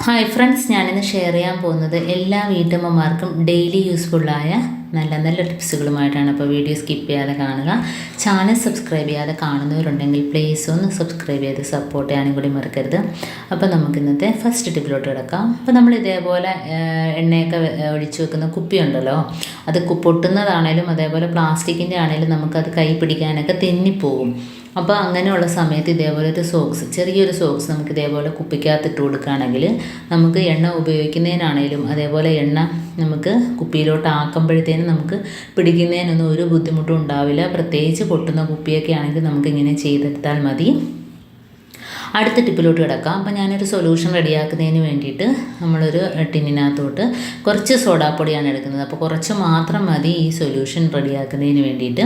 Hi friends, ഞാനിന്ന് share ചെയ്യാൻ പോകുന്നത് എല്ലാ വീട്ടമ്മമാർക്കും ഡെയിലി യൂസ്ഫുള്ളായ നല്ല നല്ല ടിപ്സുകളുമായിട്ടാണ്. അപ്പോൾ വീഡിയോ സ്കിപ്പ് ചെയ്യാതെ കാണുക. ചാനൽ സബ്സ്ക്രൈബ് ചെയ്യാതെ കാണുന്നവരുണ്ടെങ്കിൽ പ്ലീസ് ഒന്ന് സബ്സ്ക്രൈബ് ചെയ്ത് സപ്പോർട്ട് ചെയ്യാനും കൂടി മറക്കരുത്. അപ്പോൾ നമുക്ക് ഇന്നത്തെ ഫസ്റ്റ് ടിപ്പിലോട്ട് കിടക്കാം. അപ്പോൾ നമ്മൾ ഇതേപോലെ എണ്ണയൊക്കെ ഒഴിച്ചു വെക്കുന്ന കുപ്പിയുണ്ടല്ലോ, അത് പൊട്ടുന്നതാണേലും അതേപോലെ പ്ലാസ്റ്റിക്കിൻ്റെ ആണേലും നമുക്കത് കൈ പിടിക്കാനൊക്കെ തെന്നിപ്പോകും. അപ്പോൾ അങ്ങനെയുള്ള സമയത്ത് ഇതേപോലെ ഒരു സോക്സ്, ചെറിയൊരു സോക്സ് നമുക്ക് ഇതേപോലെ കുപ്പിക്കകത്തിട്ട് കൊടുക്കുകയാണെങ്കിൽ നമുക്ക് എണ്ണ ഉപയോഗിക്കുന്നതിനാണേലും അതേപോലെ എണ്ണ നമുക്ക് കുപ്പിയിലോട്ട് ആക്കുമ്പോഴത്തേനും നമുക്ക് പിടിക്കുന്നതിനൊന്നും ഒരു ബുദ്ധിമുട്ടും ഉണ്ടാവില്ല. പ്രത്യേകിച്ച് പൊട്ടുന്ന കുപ്പിയൊക്കെ ആണെങ്കിൽ നമുക്കിങ്ങനെ ചെയ്തെടുത്താൽ മതി. അടുത്ത ടിപ്പിലോട്ട് കിടക്കാം. അപ്പോൾ ഞാനൊരു സൊല്യൂഷൻ റെഡിയാക്കുന്നതിന് വേണ്ടിയിട്ട് നമ്മളൊരു ടിന്നിനകത്തോട്ട് കുറച്ച് സോഡാപ്പൊടിയാണ് എടുക്കുന്നത്. അപ്പോൾ കുറച്ച് മാത്രം മതി ഈ സൊല്യൂഷൻ റെഡിയാക്കുന്നതിന് വേണ്ടിയിട്ട്.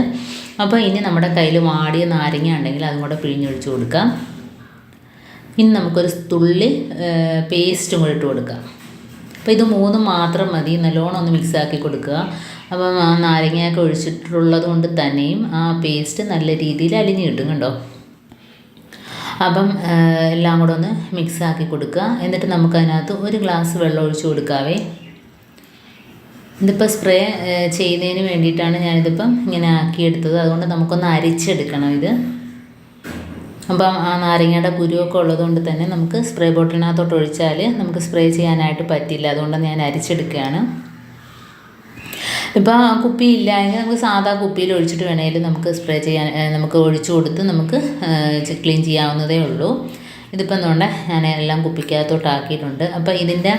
അപ്പോൾ ഇനി നമ്മുടെ കയ്യിൽ വാടിയ നാരങ്ങ ഉണ്ടെങ്കിൽ അതും കൂടെ പിഴിഞ്ഞൊഴിച്ച് കൊടുക്കാം. ഇനി നമുക്കൊരു തുള്ളി പേസ്റ്റും കൂടെ ഇട്ട് കൊടുക്കാം. അപ്പോൾ ഇത് മൂന്നും മാത്രം മതി. നല്ലോണം ഒന്ന് മിക്സാക്കി കൊടുക്കുക. അപ്പം ആ നാരങ്ങയൊക്കെ ഒഴിച്ചിട്ടുള്ളത് കൊണ്ട് തന്നെയും ആ പേസ്റ്റ് നല്ല രീതിയിൽ അലിഞ്ഞ് കിട്ടും, കണ്ടോ. അപ്പം എല്ലാം കൂടെ ഒന്ന് മിക്സാക്കി കൊടുക്കുക. എന്നിട്ട് നമുക്കതിനകത്ത് ഒരു ഗ്ലാസ് വെള്ളം ഒഴിച്ച് കൊടുക്കാവേ. ഇതിപ്പോൾ സ്പ്രേ ചെയ്യുന്നതിന് വേണ്ടിയിട്ടാണ് ഞാനിതിപ്പം ഇങ്ങനെ ആക്കിയെടുത്തത്. അതുകൊണ്ട് നമുക്കൊന്ന് അരിച്ചെടുക്കണം ഇത്. അപ്പം ആ നാരങ്ങയുടെ കുരുവൊക്കെ ഉള്ളതുകൊണ്ട് തന്നെ നമുക്ക് സ്പ്രേ ബോട്ടിലിനകത്തോട്ട് ഒഴിച്ചാൽ നമുക്ക് സ്പ്രേ ചെയ്യാനായിട്ട് പറ്റില്ല. അതുകൊണ്ട് ഞാൻ അരിച്ചെടുക്കുകയാണ്. ഇപ്പോൾ കുപ്പി ഇല്ലെങ്കിൽ നമുക്ക് സാധാ കുപ്പിയിൽ ഒഴിച്ചിട്ട് വേണമെങ്കിൽ നമുക്ക് സ്പ്രേ ചെയ്യാൻ, നമുക്ക് ഒഴിച്ചു കൊടുത്ത് നമുക്ക് ക്ലീൻ ചെയ്യാവുന്നതേ ഉള്ളൂ. ഇതിപ്പോൾ എന്തുകൊണ്ട് ഞാൻ എല്ലാം കുപ്പിക്കകത്തോട്ട് ആക്കിയിട്ടുണ്ട്. അപ്പോൾ ഇതിൻ്റെ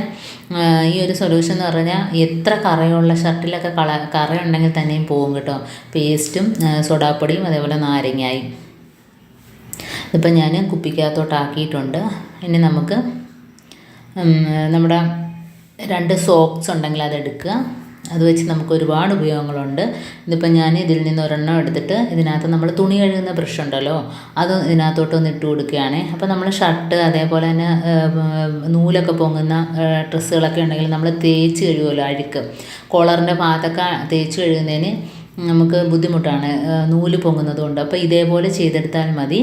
ഈ ഒരു സൊല്യൂഷൻ എന്ന് പറഞ്ഞാൽ എത്ര കറയുള്ള ഷർട്ടിലൊക്കെ കറയുണ്ടെങ്കിൽ തന്നെയും പോകും കേട്ടോ. പേസ്റ്റും സോഡാപ്പൊടിയും അതേപോലെ നാരങ്ങായും. ഇതിപ്പോൾ ഞാൻ കുപ്പിക്കകത്തോട്ട് ആക്കിയിട്ടുണ്ട്. ഇനി നമുക്ക് നമ്മുടെ 2 സോക്സ് ഉണ്ടെങ്കിൽ അതെടുക്കുക. അത് വെച്ച് നമുക്ക് ഒരുപാട് ഉപയോഗങ്ങളുണ്ട്. ഇതിപ്പോൾ ഞാൻ ഇതിൽ നിന്ന് ഒരെണ്ണം എടുത്തിട്ട് ഇതിനകത്ത് നമ്മൾ തുണി കഴുകുന്ന ബ്രഷ് ഉണ്ടല്ലോ, അത് ഇതിനകത്തോട്ടൊന്ന് ഇട്ട് കൊടുക്കുകയാണ്. അപ്പോൾ നമ്മൾ ഷർട്ട് അതേപോലെ തന്നെ നൂലൊക്കെ പൊങ്ങുന്ന ഡ്രസ്സുകളൊക്കെ ഉണ്ടെങ്കിൽ നമ്മൾ തേച്ച് കഴുകുമല്ലോ, അഴുക്ക് കോളറിൻ്റെ ഭാഗത്തൊക്കെ തേച്ച് കഴുകുന്നതിന് നമുക്ക് ബുദ്ധിമുട്ടാണ് നൂല് പൊങ്ങുന്നത് കൊണ്ട്. അപ്പോൾ ഇതേപോലെ ചെയ്തെടുത്താൽ മതി.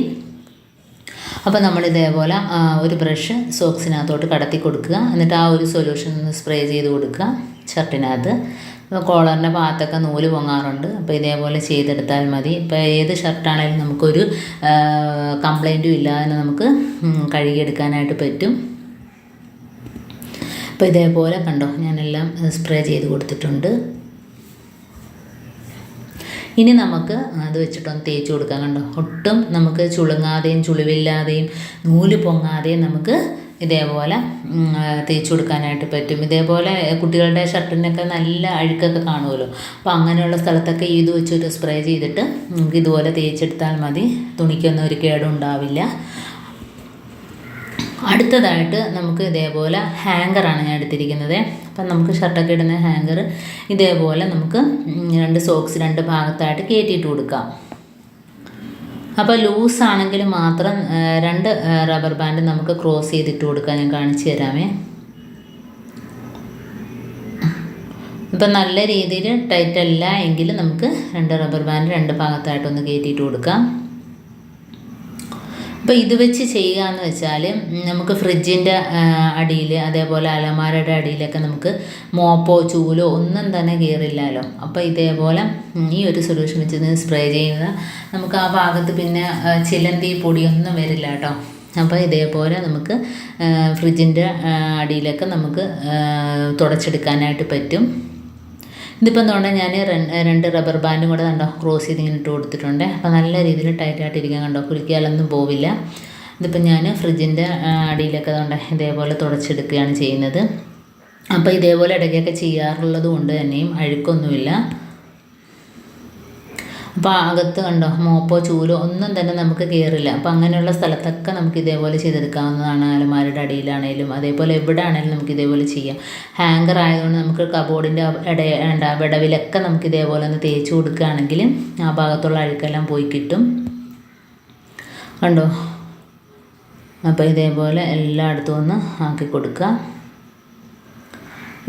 അപ്പോൾ നമ്മൾ ഇതേപോലെ ഒരു ബ്രഷ് സോക്സിനകത്തോട്ട് കടത്തി കൊടുക്കുക. എന്നിട്ട് ആ ഒരു സൊല്യൂഷൻ സ്പ്രേ ചെയ്ത് കൊടുക്കുക ഷർട്ടിനകത്ത്. കോളറിൻ്റെ ഭാഗത്തൊക്കെ നൂല് പൊങ്ങാറുണ്ട്. അപ്പോൾ ഇതേപോലെ ചെയ്തെടുത്താൽ മതി. ഇപ്പോൾ ഏത് ഷർട്ടാണെങ്കിലും നമുക്കൊരു കംപ്ലൈൻറ്റും ഇല്ലാതെ നമുക്ക് കഴുകിയെടുക്കാനായിട്ട് പറ്റും. അപ്പോൾ ഇതേപോലെ കണ്ടോ, ഞാനെല്ലാം സ്പ്രേ ചെയ്ത് കൊടുത്തിട്ടുണ്ട്. ഇനി നമുക്ക് അത് വെച്ചിട്ടൊന്ന് തേച്ച് കൊടുക്കാം. കണ്ടോ, ഒട്ടും നമുക്ക് ചുളുങ്ങാതെയും ചുളിവില്ലാതെയും നൂല് പൊങ്ങാതെയും നമുക്ക് ഇതേപോലെ തേച്ച് കൊടുക്കാനായിട്ട് പറ്റും. ഇതേപോലെ കുട്ടികളുടെ ഷർട്ടിനൊക്കെ നല്ല അഴുക്കൊക്കെ കാണുമല്ലോ. അപ്പോൾ അങ്ങനെയുള്ള സ്ഥലത്തൊക്കെ ഇത് വെച്ചൊരു സ്പ്രേ ചെയ്തിട്ട് നമുക്ക് ഇതുപോലെ തേച്ചെടുത്താൽ മതി. തുണിക്കൊന്നും ഒരു കേടും ഉണ്ടാവില്ല. അടുത്തതായിട്ട് നമുക്ക് ഇതേപോലെ ഹാങ്കറാണ് ഞാൻ എടുത്തിരിക്കുന്നത്. അപ്പം നമുക്ക് ഷർട്ടൊക്കെ ഇടുന്ന ഹാങ്കർ ഇതേപോലെ നമുക്ക് 2 സോക്സ് 2 ഭാഗത്തായിട്ട് കയറ്റിയിട്ട് കൊടുക്കാം. അപ്പോൾ ലൂസാണെങ്കിൽ മാത്രം 2 റബ്ബർ ബാൻഡ് നമുക്ക് ക്രോസ് ചെയ്തിട്ട് കൊടുക്കാം. ഞാൻ കാണിച്ചു തരാമേ. ഇപ്പം നല്ല രീതിയിൽ ടൈറ്റ് അല്ല എങ്കിൽ നമുക്ക് 2 റബ്ബർ ബാൻഡ് 2 ഭാഗത്തായിട്ടൊന്ന് കയറ്റിയിട്ട് കൊടുക്കാം. അപ്പോൾ ഇത് വെച്ച് ചെയ്യുക എന്ന് വെച്ചാൽ നമുക്ക് ഫ്രിഡ്ജിൻ്റെ അടിയിൽ അതേപോലെ അലമാരയുടെ അടിയിലൊക്കെ നമുക്ക് മോപ്പോ ചൂലോ ഒന്നും തന്നെ കയറില്ലല്ലോ. അപ്പോൾ ഇതേപോലെ ഈ ഒരു സൊല്യൂഷൻ വെച്ച് സ്പ്രേ ചെയ്യുക, നമുക്ക് ആ ഭാഗത്ത് പിന്നെ ചിലന്തി പൊടിയൊന്നും വരില്ല കേട്ടോ. അപ്പോൾ ഇതേപോലെ നമുക്ക് ഫ്രിഡ്ജിൻ്റെ അടിയിലൊക്കെ നമുക്ക് തുടച്ചെടുക്കാനായിട്ട് പറ്റും. ഇതിപ്പോൾ എന്തുകൊണ്ടാണ് ഞാൻ 2 റബ്ബർ ബാൻഡും കൂടെ കണ്ടോ ക്രോസ് ചെയ്ത് ഇങ്ങനെ ഇട്ട് കൊടുത്തിട്ടുണ്ട്. അപ്പോൾ നല്ല രീതിയിൽ ടൈറ്റായിട്ടിരിക്കാൻ കണ്ടോ, കുലുക്കിയാലൊന്നും പോവില്ല. ഇതിപ്പോൾ ഞാൻ ഫ്രിഡ്ജിൻ്റെ അടിയിലൊക്കെ അതുകൊണ്ട് ഇതേപോലെ തുടച്ചെടുക്കുകയാണ് ചെയ്യുന്നത്. അപ്പോൾ ഇതേപോലെ ഇടയ്ക്കൊക്കെ ചെയ്യാറുള്ളത് കൊണ്ട് തന്നെയും അഴുക്കൊന്നുമില്ല. അപ്പോൾ അകത്ത് കണ്ടോ മോപ്പോ ചൂലോ ഒന്നും തന്നെ നമുക്ക് കയറില്ല. അപ്പോൾ അങ്ങനെയുള്ള സ്ഥലത്തൊക്കെ നമുക്ക് ഇതേപോലെ ചെയ്തെടുക്കാവുന്നതാണ്. അലമാരയുടെ അടിയിലാണേലും അതേപോലെ എവിടെ ആണെങ്കിലും നമുക്ക് ഇതേപോലെ ചെയ്യാം. ഹാങ്കർ ആയതുകൊണ്ട് നമുക്ക് കബോർഡിൻ്റെ വിടവിലൊക്കെ നമുക്ക് ഇതേപോലെ ഒന്ന് തേച്ച് കൊടുക്കുകയാണെങ്കിൽ ആ ഭാഗത്തുള്ള അഴുക്കെല്ലാം പോയി കിട്ടും, കണ്ടോ. അപ്പോൾ ഇതേപോലെ എല്ലായിടത്തും ഒന്ന് ആക്കി കൊടുക്കുക.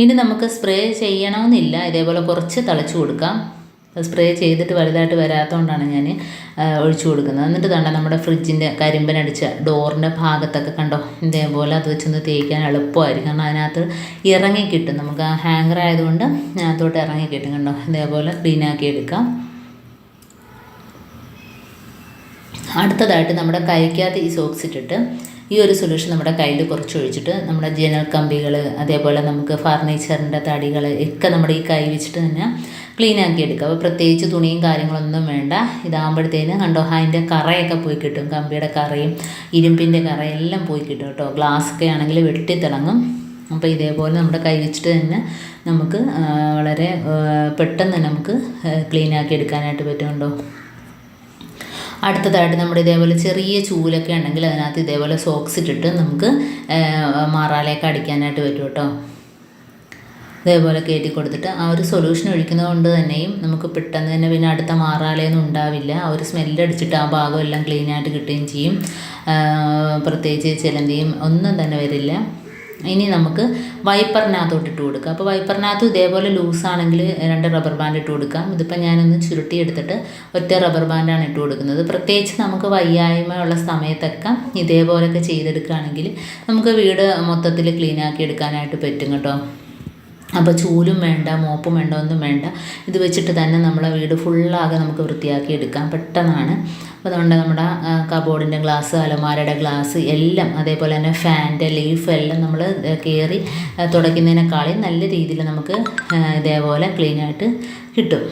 ഇനി നമുക്ക് സ്പ്രേ ചെയ്യണമെന്നില്ല, ഇതേപോലെ കുറച്ച് തളിച്ചു കൊടുക്കാം. സ്പ്രേ ചെയ്തിട്ട് വലുതായിട്ട് വരാത്തതുകൊണ്ടാണ് ഞാൻ ഒഴിച്ചു കൊടുക്കുന്നത്. എന്നിട്ട് കണ്ടോ നമ്മുടെ ഫ്രിഡ്ജിൻ്റെ കരിമ്പനടിച്ച ഡോറിൻ്റെ ഭാഗത്തൊക്കെ കണ്ടോ ഇതേപോലെ അത് വെച്ചൊന്ന് തേക്കാൻ എളുപ്പമായിരിക്കും. കാരണം അതിനകത്ത് ഇറങ്ങി കിട്ടും, നമുക്ക് ആ ഹാങ്കർ ആയതുകൊണ്ട് അതിനകത്തോട്ട് ഇറങ്ങി കിട്ടും. കണ്ടോ ഇതേപോലെ ക്ലീനാക്കി എടുക്കാം. അടുത്തതായിട്ട് നമ്മുടെ കൈക്കകത്ത് ഈ സോക്സ് ഇട്ടിട്ട് ഈ ഒരു സൊല്യൂഷൻ നമ്മുടെ കയ്യിൽ കുറച്ച് ഒഴിച്ചിട്ട് നമ്മുടെ ജനൽ കമ്പികൾ, അതേപോലെ നമുക്ക് ഫർണിച്ചറിൻ്റെ തടികൾ ഒക്കെ നമ്മുടെ ഈ കൈ വെച്ചിട്ട് തന്നെ ക്ലീനാക്കി എടുക്കുക. അപ്പോൾ പ്രത്യേകിച്ച് തുണിയും കാര്യങ്ങളൊന്നും വേണ്ട. ഇതാകുമ്പോഴത്തേന് കണ്ടോ അതിൻ്റെ കറയൊക്കെ പോയി കിട്ടും, കമ്പിയുടെ കറയും ഇരുമ്പിൻ്റെ കറയും എല്ലാം പോയി കിട്ടും കേട്ടോ. ഗ്ലാസ്സൊക്കെ ആണെങ്കിൽ വെട്ടിത്തിളങ്ങും. അപ്പോൾ ഇതേപോലെ നമ്മുടെ കൈ വെച്ചിട്ട് തന്നെ നമുക്ക് വളരെ പെട്ടെന്ന് തന്നെ നമുക്ക് ക്ലീനാക്കി എടുക്കാനായിട്ട് പറ്റുന്നുണ്ടോ. അടുത്തതായിട്ട് നമ്മുടെ ഇതേപോലെ ചെറിയ ചൂലൊക്കെ ഉണ്ടെങ്കിൽ അതിനകത്ത് ഇതേപോലെ സോക്സ് ഇട്ടിട്ട് നമുക്ക് മാറാലേക്ക് അടിക്കാനായിട്ട് പറ്റും കേട്ടോ. ഇതേപോലെ കയറ്റി കൊടുത്തിട്ട് ആ ഒരു സൊല്യൂഷൻ ഒഴിക്കുന്നത് കൊണ്ട് തന്നെയും നമുക്ക് പെട്ടെന്ന് തന്നെ പിന്നെ അടുത്ത മാറാലയൊന്നും ഉണ്ടാവില്ല. ആ ഒരു സ്മെല്ലടിച്ചിട്ട് ആ ഭാഗം എല്ലാം ക്ലീനായിട്ട് കിട്ടുകയും ചെയ്യും. പ്രത്യേകിച്ച് ചിലന്തിയും ഒന്നും തന്നെ വരില്ല. ഇനി നമുക്ക് വൈപ്പറിനകത്തോട്ട് ഇട്ട് കൊടുക്കാം. അപ്പോൾ വൈപ്പറിനകത്ത് ഇതേപോലെ ലൂസാണെങ്കിൽ 2 റബ്ബർ ബാൻഡ് ഇട്ട് കൊടുക്കാം. ഇതിപ്പോൾ ഞാനൊന്ന് ചുരുട്ടി എടുത്തിട്ട് ഒറ്റ റബ്ബർ ബാൻഡാണ് ഇട്ട് കൊടുക്കുന്നത്. പ്രത്യേകിച്ച് നമുക്ക് വയ്യായ്മയുള്ള സമയത്തൊക്കെ ഇതേപോലെയൊക്കെ ചെയ്തെടുക്കുകയാണെങ്കിൽ നമുക്ക് വീട് മൊത്തത്തിൽ ക്ലീനാക്കി എടുക്കാനായിട്ട് പറ്റും കേട്ടോ. അപ്പോൾ ചൂലും വേണ്ട, മോപ്പും വേണ്ട, ഒന്നും വേണ്ട. ഇത് വെച്ചിട്ട് തന്നെ നമ്മളെ വീട് ഫുള്ളാകെ നമുക്ക് വൃത്തിയാക്കി എടുക്കാം, പെട്ടെന്നാണ്. അപ്പോൾ അതുകൊണ്ട് നമ്മുടെ കബോർഡിൻ്റെ ഗ്ലാസ്, അലമാരയുടെ ഗ്ലാസ് എല്ലാം, അതേപോലെ തന്നെ ഫാൻ്റെ ലീഫ് എല്ലാം നമ്മൾ കയറി തുടയ്ക്കുന്നതിനേക്കാളും നല്ല രീതിയിൽ നമുക്ക് ഇതേപോലെ ക്ലീനായിട്ട് കിട്ടും.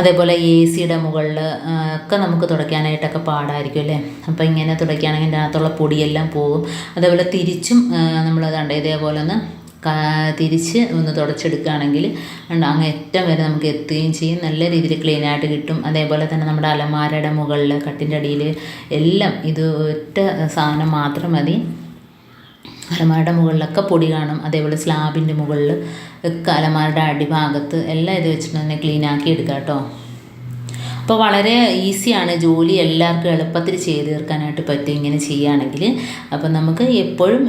അതേപോലെ AC-യുടെ മുകളിൽ ഒക്കെ നമുക്ക് തുടയ്ക്കാനായിട്ടൊക്കെ പാടായിരിക്കും അല്ലേ. അപ്പോൾ ഇങ്ങനെ തുടയ്ക്കുകയാണെങ്കിൽ അതിനകത്തുള്ള പൊടിയെല്ലാം പോകും. അതേപോലെ തിരിച്ചും നമ്മൾ കണ്ട ഇതേപോലെ ഒന്ന് തിരിച്ച് ഒന്ന് തുടച്ചെടുക്കുകയാണെങ്കിൽ അങ്ങ് ഏറ്റവും വരെ നമുക്ക് എത്തുകയും ചെയ്യും, നല്ല രീതിയിൽ ക്ലീനായിട്ട് കിട്ടും. അതേപോലെ തന്നെ നമ്മുടെ അലമാരയുടെ മുകളിൽ, കട്ടിൻ്റെ അടിയിൽ എല്ലാം ഇത് ഒറ്റ സാധനം മാത്രം മതി. അലമാരയുടെ മുകളിലൊക്കെ പൊടി കാണും. അതേപോലെ സ്ലാബിൻ്റെ മുകളിൽ ഒക്കെ അലമാരയുടെ അടിഭാഗത്ത് എല്ലാം ഇത് വെച്ചിട്ട് തന്നെ ക്ലീനാക്കി എടുക്കാം കേട്ടോ. അപ്പോൾ വളരെ ഈസിയാണ്, ജോലി എല്ലാവർക്കും എളുപ്പത്തിൽ ചെയ്ത് തീർക്കാനായിട്ട് പറ്റും ഇങ്ങനെ ചെയ്യുകയാണെങ്കിൽ. അപ്പം നമുക്ക് എപ്പോഴും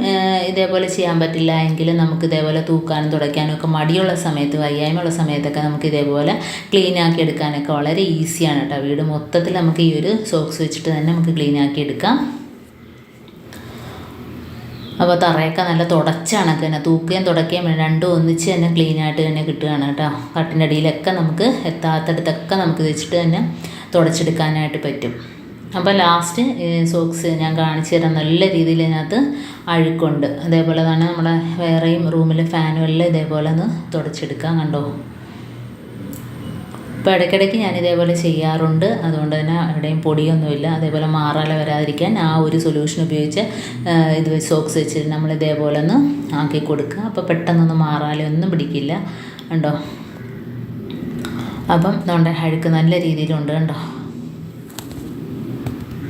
ഇതേപോലെ ചെയ്യാൻ പറ്റില്ല എങ്കിൽ നമുക്ക് ഇതേപോലെ തൂക്കാനും തുടയ്ക്കാനും ഒക്കെ മടിയുള്ള സമയത്ത്, വയ്യായ്മയുള്ള സമയത്തൊക്കെ നമുക്ക് ഇതേപോലെ ക്ലീനാക്കി എടുക്കാനൊക്കെ വളരെ ഈസിയാണ് കേട്ടോ. വീട് മൊത്തത്തിൽ നമുക്ക് ഈ ഒരു സോക്സ് വെച്ചിട്ട് തന്നെ നമുക്ക് ക്ലീനാക്കി എടുക്കാം. അപ്പോൾ തറയൊക്കെ നല്ല തുടച്ച കണക്ക് തന്നെ തൂക്കുകയും തുടയ്ക്കുകയും രണ്ടും ഒന്നിച്ച് തന്നെ ക്ലീനായിട്ട് തന്നെ കിട്ടുകയാണ് കേട്ടോ. കട്ടിൻ്റെ അടിയിലൊക്കെ നമുക്ക് എത്താത്തടത്തൊക്കെ നമുക്ക് വെച്ചിട്ട് തന്നെ തുടച്ചെടുക്കാനായിട്ട് പറ്റും. അപ്പോൾ ലാസ്റ്റ് സോക്സ് ഞാൻ കാണിച്ചു തരാം. നല്ല രീതിയിൽ അതിനകത്ത് അഴുക്കുണ്ട്. അതേപോലെ തന്നെ നമ്മുടെ വേറെയും റൂമിലെ ഫാനും എല്ലാം ഇതേപോലെ ഒന്ന് തുടച്ചെടുക്കാം. കണ്ടോ. അപ്പോൾ ഇടയ്ക്കിടയ്ക്ക് ഞാൻ ഇതേപോലെ ചെയ്യാറുണ്ട്. അതുകൊണ്ട് തന്നെ എവിടെയും പൊടിയൊന്നുമില്ല. അതേപോലെ മാറാല വരാതിരിക്കാൻ ആ ഒരു സൊല്യൂഷൻ ഉപയോഗിച്ച് ഇത് സോക്സ് വെച്ചിട്ട് നമ്മൾ ഇതേപോലെ ഒന്ന് ആക്കി കൊടുക്കുക. അപ്പോൾ പെട്ടെന്നൊന്നും മാറാലയൊന്നും പിടിക്കില്ല. കണ്ടോ. അപ്പം നമ്മുടെ അഴുക്ക് നല്ല രീതിയിലുണ്ട് കണ്ടോ.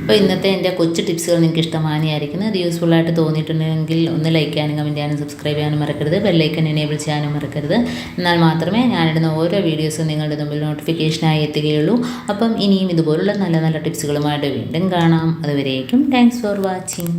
അപ്പോൾ ഇന്നത്തെ എൻ്റെ കൊച്ചു ടിപ്സുകൾ നിങ്ങൾക്ക് ഇഷ്ടമായിരിക്കുന്നു. അത് യൂസ്ഫുള്ളായിട്ട് തോന്നിയിട്ടുണ്ടെങ്കിൽ ഒന്ന് ലൈക്ക് ചെയ്യാനും കമൻറ്റ് ചെയ്യാനും സബ്സ്ക്രൈബ് ചെയ്യാനും മറക്കരുത്. ബെല്ലൈക്കൻ എനേബിൾ ചെയ്യാനും മറക്കരുത്. എന്നാൽ മാത്രമേ ഞാനിടുന്ന ഓരോ വീഡിയോസും നിങ്ങളുടെ മുമ്പിൽ നോട്ടിഫിക്കേഷനായി എത്തുകയുള്ളൂ. അപ്പം ഇനിയും ഇതുപോലുള്ള നല്ല നല്ല ടിപ്സുകളുമായിട്ട് വീണ്ടും കാണാം. അതുവരേക്കും താങ്ക്സ് ഫോർ വാച്ചിങ്.